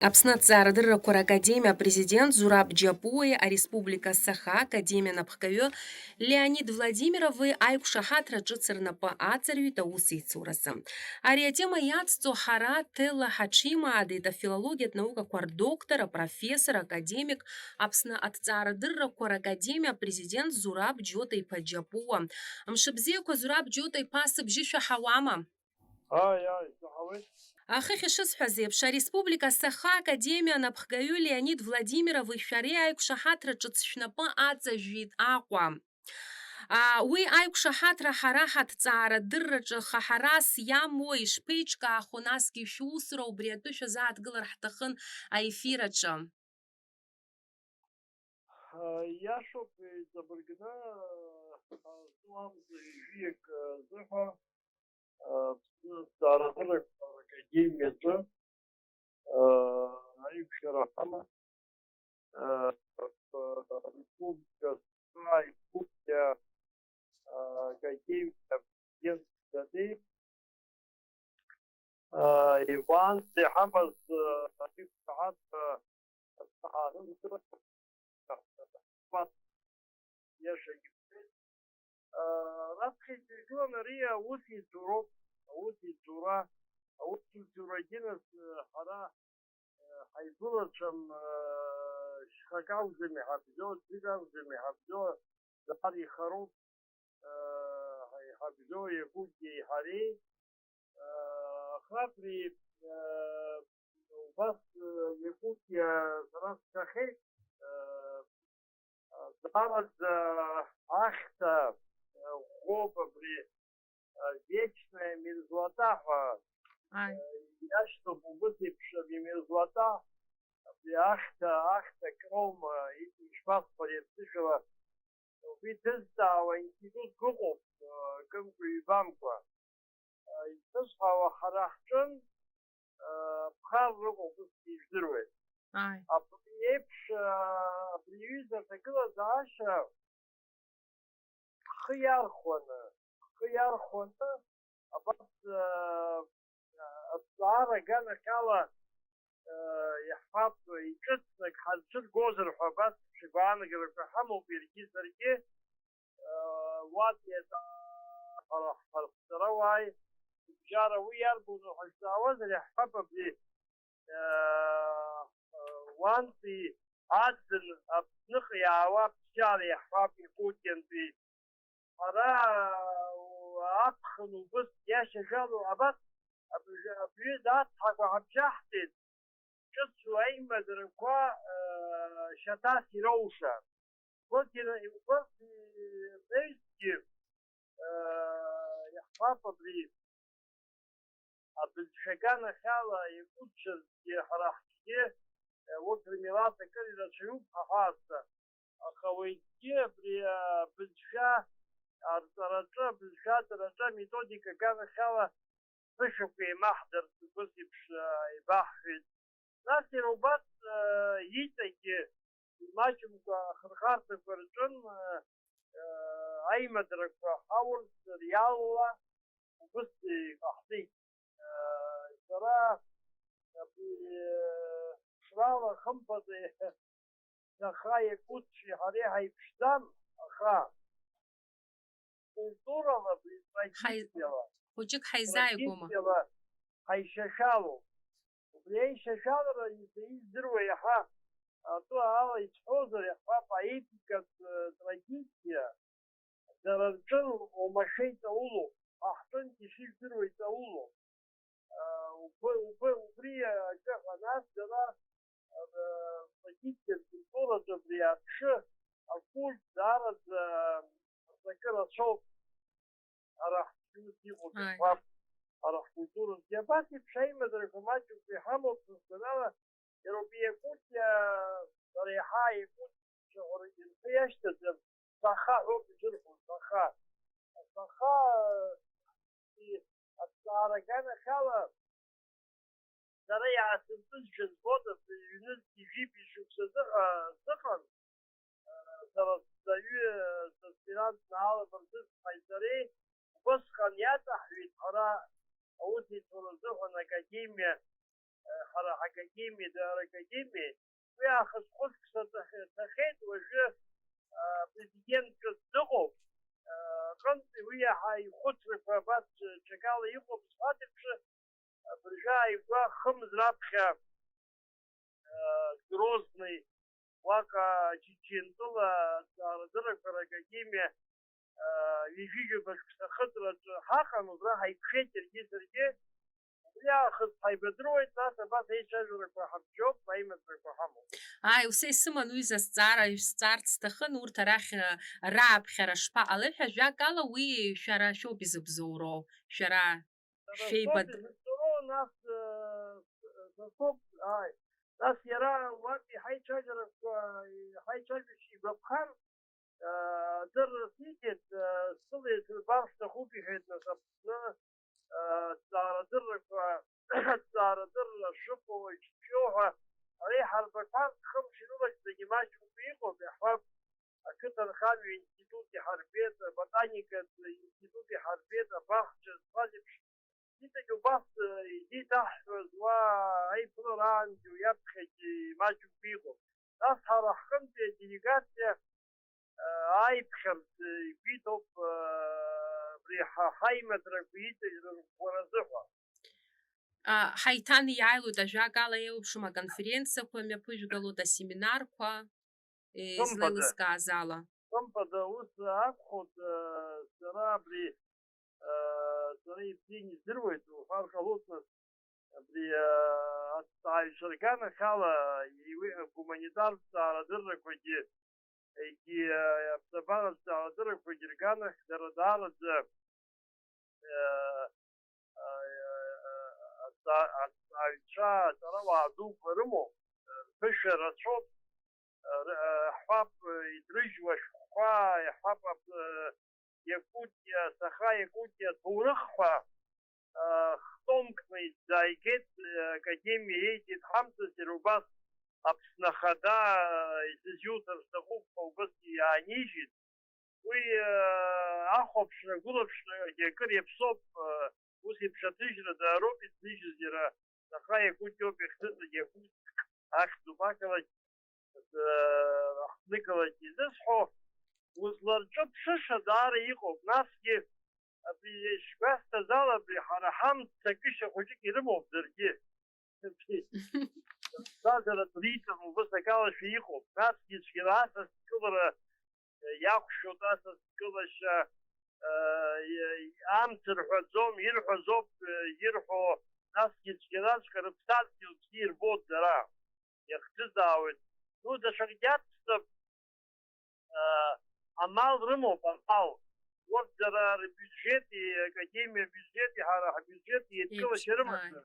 Апснацар дырракур Академия президент Зураб Джапуи, а Республика Саха, Академия Напхкавё, Леонид Владимировы, Айкушахатра Джицернапа Ацарю, Тауси Цурасам. Ариатема Яццо Хара, Телла Хачима, Адита филология, наука квар доктора, профессор, академик, Апсна Ацар дырракур Академия президент Зураб Джотай по Джапуа. Амшибзеку Зураб Джотай пасып Жиша Хавама. Ай, слухали? Ахихи шисхазепша Республика Саха Академия Напхгаю Леонид Владимиров и Шариайк Шахатра Чацшнапа Ацажвид Аква. Уи айк шахатра харахат цара дырраҿы хаҳарас иамуа ишԥеиҿкаахо насгьы шәусура убри атәы шәазааҭгылар ҳҭахын аефираҿы. Иашоуп, еиҵабыргны зуамза ижәиак зыҳәа ԥсҭазаарадырратә академиаҿы аиқәшәара ҳаман Республика Саха Якутия Академия президентская Иван Дехамас رابخي تجون ريا وسي تروب وسي تورا وسي تورا حرا حيزورة شم شخاقاو زمي حبزو تيغاو زمي حبزو زهاري خروب حبزو يكوتي حري خاطري بس يكوتي زراس كخي زارت ахта гоба при вечная мерзлота, я чтобы высыпшая мерзлота, при ахта крома и шпас полетышего, витыздава институт гугов, гымку и бамку, и тысхава харахчын, пхар ругов издырует. А привиза такого заша خيارخونه بس الصارة كان كلا يحفظ يكتسك حلشل جوزر حبس شبانة قبل حمو بيركي سركي واتي فرح ترواي جارة ويربو حساوز اللي حفظ بلي وانتي عدل نخي عواب شاري يحفظ يقوتين بي أنا أدخل وبس يا شغال وأبد أبيد أضحك وأبجحتد شد شوي مدركوا شتاسي روشة قلت بيستي يحفظ بلي بالشجانة خالة يكوتشل يحرحكي وقت الميلاد كده شيوب خاصة أخويتي بالشا الدرجة بالشات درجة ميثوديكا كان خلا بشوفي محضر بس يبحث ناسي روبات يتكي ماشم خرخارت فرجن أي مدرك حاول رياضة وبس قحطي ترى بشراوة خمسة نخاية كوتشي عليها يبشتم أخا культура Учик хайзай гома. Хайшашалу. Блей шашалу издруя ха. А то ала исхозер ха поэтика традиция. Даранчан о машейта улу. Ахтан тиши здруйта улу. Убрия как нас дала традиция культура добрия ш. А культ зараз ذكر صوت راح تشوفي وتفهم راح كولتورا دياباتي بشيء مدركمات في حمص السنة يروبية كنت ريحة يكون شعور الفيش تزم صخاء هو بجرحه صخاء في الصارة كان خلا تريع سنتج الفوضى في يونس يجيب يشوف سخن تسبيلات نهار برزق حيزري بس خانيات حويت حرا أودي ترزقنا كجيمة حرا حكاكيمي دار أكاديمي ويأخذ خلق تخيط وجه بريزيدنت كالدغو قمت ويا هاي خطر فبات شكال يقو بصادق برجاي خمس رابخة Грозный, Вака Чечентула, Дырок Паракадемия, Вижиджи Башксахатра, Хахан, Узраха и Пшетер, Гисерге, я Хайбедроид, нас абас Эйчажура Пахамчок, Паимет Пахаму. Usei sыман уи засҵаара ишәҵарц сҭахын урҭ арахь рааԥхьара шԥаҟалеи ҳәа ажәакала уи шәара шәоуп изыбзоуроу, шәара шәеибад. Нас яра ваки хайчажиши бабхар дыр сидет сылы баршта хупи хетна сапна царадыр шуповой чуха рейхар бакар خمس لغة занимать хупико бихваб كتر خالو институте харбета ботаника институте харбета бахча свадеб Дita Юбас и тахвз ва ай план юябхи мачу пиго. Das харахкам делегация ай пхерт битоп бриха хаймат рабит ворозыха. Ҳаиҭан иааилоит ажәакала еиуԥшым аконференциақәа мҩаԥыжәгалоит асеминарқәа злеилыскааз ала. Компада ус акәхоит сара абри сара ибзианы издыруеит ухархалоҭны абри аҭҵааҩцәа рганахьала гуманитартә ҭҵаарадыррақәагьы егьи аԥсабаратә ҭҵаарадыррақәагьы рганахь дара даараӡа аҭҵааҩцәа аҵарауаа дуқәа рымоуп рԥышәа рацәоуп ҳҳәап идрыжьуа шәҟәқәа иҳәап Якутия, Саха, Якутия, Турыхва, Хтомкный, Дайгет, Академия, Эйдит, Хамса, Серубас, Апснахада, Изютер, Стахуп, Полгоски, Анижит, Уи, Ахопшна, Гулопшна, Якыр, Епсоп, Уси Пшатыжра, Даропит, Нижизера, Саха, Якутия, Пехтыта, Якут, Ахтубакова, Ахтникова, Тизесхо, Узларҿы ԥшыша даара иҟоуп, насгьы абри шәгәасҭазала абри ҳара ҳамцакышьа хәыҷык ирымоуп даргьы. Ԥсҭазаратә риҭм убыс акалашәа иҟоуп, насгьы цәгьара асасдкылара иахәшәоит асасдкылашьа амц рҳәаӡом, ирҳәазоуп ирҳәо, насгьы цәгьараҵәҟьа рыԥсадгьыл бзиа ирбоит дара, иахӡыӡаауеит. Ну, даҽакгьы ацҵап Амал рымоуп, амал. Вот дара рбюджет и академия бюджет, и ҳара ҳбюджет еидкылашьа рымазар.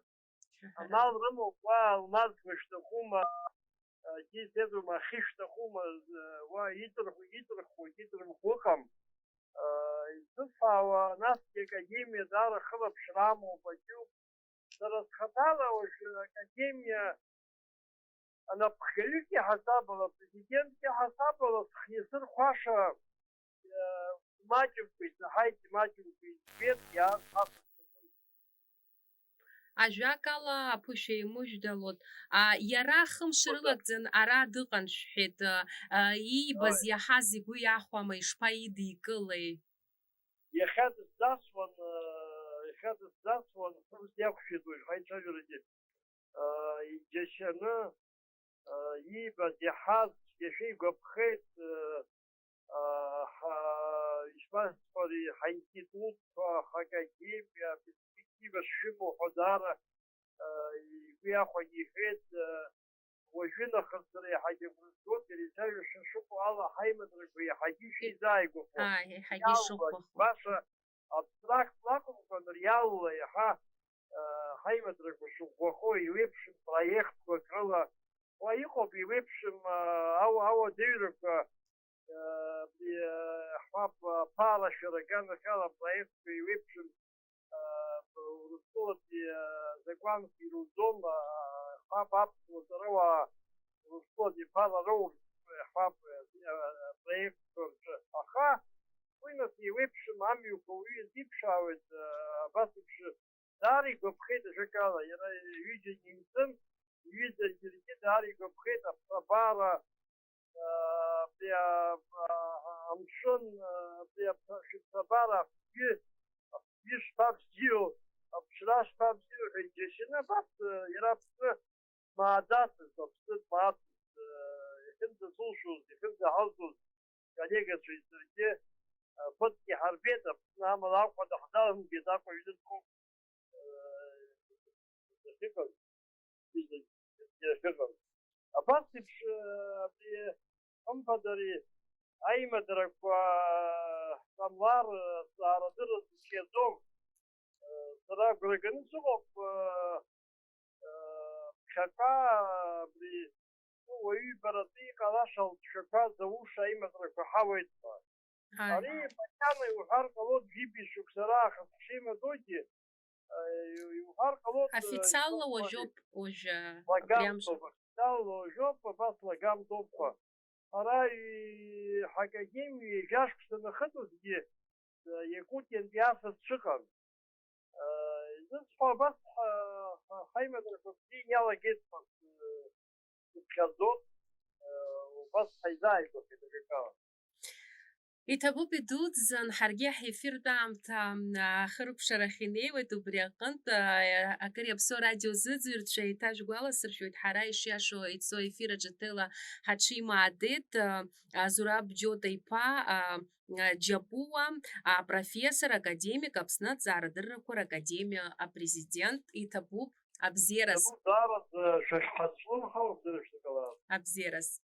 Амал рымоуп, уа алмазқәа шҭахума, исеидрум ахьы шҭахума, уа иҵырхуа ыҟам. Изыфаауа насгьы академиа даара хылаԥшра амоуп, агьуп. Сара схаҭала уажәы академиа анапхгаҩыки ҳасабала, президентки ҳасабала схиасырхәаша маҷымкәа исаҳаит, маҷымкәа избеит, иаасхап. Ажәакала аԥышәа еимыжәдалоит. Иара хымш рылагӡан ара дыҟан шәҳәеит. Иибаз иаҳаз игәы иахәама, ишԥаидикылеи? Иахьа дысзасуан хымс иақәшәеит уажә ҳаицәажәарагьы. Иџьашьаны иибаз иаҳаз иашьа игәаԥхеит ишԥасҳәари ҳаинститутқәа, ҳакадемиа, перспектива шимоу ҳәа даара игәы иахәан иҳәеит. Уажәынахыс сара иаҳагьы агәра згоит, иреицәажәаша шыҟоу ала ҳаимадрақәа иаҳагьы ишизааигәахо. Баша абстрактла акәымкәан реалла иаҳа ҳаимадрақәа шыӷәӷәахо иеиԥшым проектқәак рыла уа иҟоуп иеиԥшым ауадаҩрақәа ҳҳәап ԥaalашәара аганахьала проектқәа иеиԥшым урыстәылатәи закәанк ирузом ҳҳәап аԥсуа ҵарауаа урыстәылатәи ԥалароур ҳҳәап проектқәа рҿы. Аха уи нас иеиԥшым амҩақәа уаҩы иазиԥшаауеит абас еиԥш داري قبخيت شكالا يرى يجي يمسن يجي يجي داري قبخيت أبارة بيا أمشون بيا أبارة يش بابزيو أبشراش بابزيو هيجيشنا بس يرى ما دات بس ما يخند سوشوز يخند هالزوز كانيجا شيء فتي حربيتا نعم لا قد أحضرهم بيداكو يدكم شكل شكل أبغى أمبدري أي مدرك وسمار صار درس كيدوم ترى قرقن سوق شكا بري ويبرتي كلاشل شكا زوج أي مدرك وحاول أري مكان يوهر قلود جيبي شكسرا خشيم دوتي يوهر قلود Официально وجوب уже лагам прям тоба. Дал жоп бас лагам тоба. أراي حكاكيم يجاش كسنا خطوز دي يكوتين دياسة شخص زنصفا بس خيمة الفقدين يلا جيت بس وبس حيزاي كده كده إتابو بدود زن حرجع حفير دعم تام خرب شرخيني وتبريقنت أكر يبسو راديو زير شيء تاج قوالا سر شوية حرايش يا شو إتسو إفيرا جتلا هاتشي معدت زراب جوتا إبا جابوا профессор академик апснат зарадыр кор академия президент Итабу абзерас زارت شش حصلون خلص درشت كلام абзерас